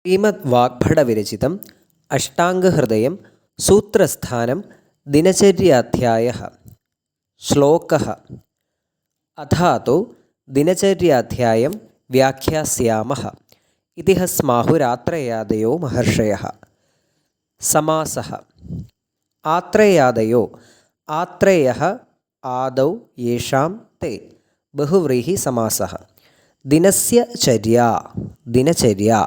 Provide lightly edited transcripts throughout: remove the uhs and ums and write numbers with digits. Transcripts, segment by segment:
ശ്രീമദ് വാഗ്ഭടവിരചിതം അഷ്ടാംഗഹൃദയം സൂത്രസ്ഥാനം ദിനചര്യാധ്യായഃ ശ്ലോകഃ അഥാതോ ദിനചര്യാധ്യായം വ്യാഖ്യാസ്യാമഃ ഇതി സ്മാഹുരാത്രേയാദയോ മഹർഷയഃ. സമാസഃ ആത്രേയാദയോ ആത്രേയഃ ആദൗ യേഷാം തേ ബഹുവ്രീഹി സമാസഃ. ദിനസ്യ ചര്യാ ദിനചര്യാ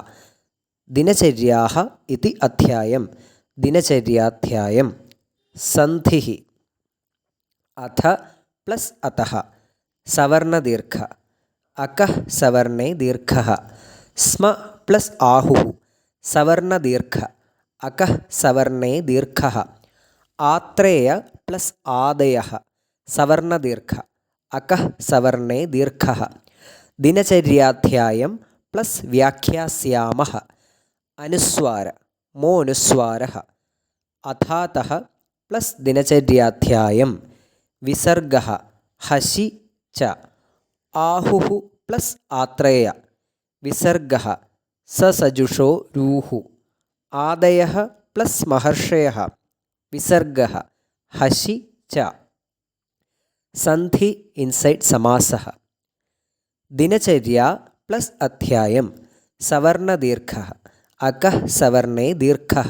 ദിനചര്യാഃ ഇതി അധ്യായം ദിനചര്യാധ്യായം. സന്ധിഃ അഥ പ്ലസ് അതഃ സവർണദീർഘ അകഃ സവർണേ ദീർഘഃ. സ്മ പ്ലസ് ആഹുഃ സവർണദീർഘ അകഃ സവർണേ ദീർഘഃ. ആത്രേയ പ്ലസ് ആദയഃ സവർണദീർഘ അകഃ സവർണേ ദീർഘഃ. ദിനചര്യാധ്യായം പ്ലസ് വ്യാഖ്യാസ്യാമഃ അനുസ്വാര മോനുസ്വാരഃ. അഥാതഃ പ്ലസ് ദിനചര്യാധ്യായം വിസർഗഃ ഹസി ച. ആഹുഃ പ്ലസ് ആത്രേയ വിസർഗഃ സസജുഷോ രൂഃ. ആദയഃ പ്ലസ് മഹർഷയഃ വിസർഗഃ ഹസി ച. സന്ധി ഇൻസൈഡ് സമാസഃ. ദിനചര്യ പ്ലസ് അധ്യായം സവർണദീർഘഃ അകഃ സവർണേ ദീർഘഃ.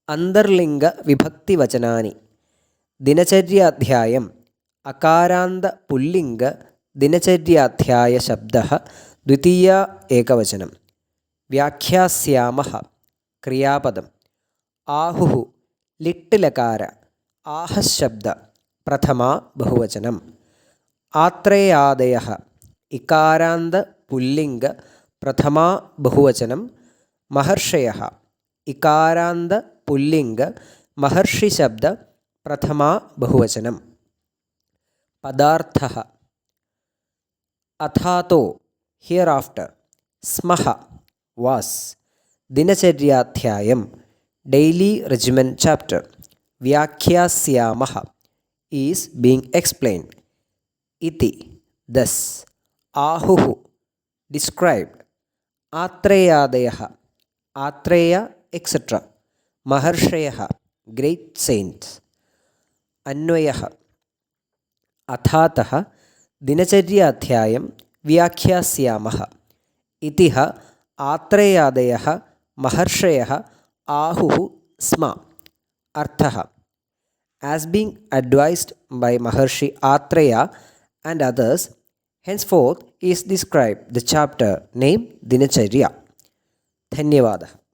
അന്തർലിംഗ വിഭക്തിവചനാനി. ദിനചര്യാധ്യായം അകാരാന്ത പുല്ലിംഗ ദിനചര്യാധ്യായ ശബ്ദഃ ദ്വിതീയ ഏകവചനം. വ്യാഖ്യാസ്യാമഃ ക്രിയാപദം. ആഹുഃ ലിട്ട് ലകാര ആഹഃശബ്ദ പ്രഥമാ ബഹുവചനം. ആത്രേയാദയഃ ഇകാരാന്ത പുല്ലിംഗ പ്രഥമാ ബഹുവചനം. മഹർഷയഃ ഇകാരാന്ത പുല്ലിംഗ മഹർഷിശബ്ദ പ്രഥമാ ബഹുവചനം. പദാർത്ഥഃ അഥാതോ ഹിയർ ആഫ്റ്റർ. സ്മഃ വാസ്. ദിനചര്യാധ്യായം ഡെയിലി റെജിമെൻ ചാപ്റ്റർ. വ്യാഖ്യാസ്യാമഃ ഈസ് ബീങ് എക്സ്പ്ലെയിൻഡ്. ഇതി ദസ്. ആഹുഃ ഡിസ്ക്രൈബ്ഡ്. ആത്രേയാദയഃ ആത്രേയ എക്സെട്ര. മഹർഷയഃ ഗ്രേറ്റ് സെയിൻറ്റ്സ്. അന്വയഃ അഥാതഃ ദിനചര്യാധ്യായം വ്യാഖ്യാസ്യാമഃ ഇതി ആത്രേയാദയഃ മഹർഷയഃ ആഹുഃ സ്മ. അർത്ഥഃ as being advised by Maharshi Atreya and others, henceforth is described the chapter named Dinacharya. ധന്യവാദः.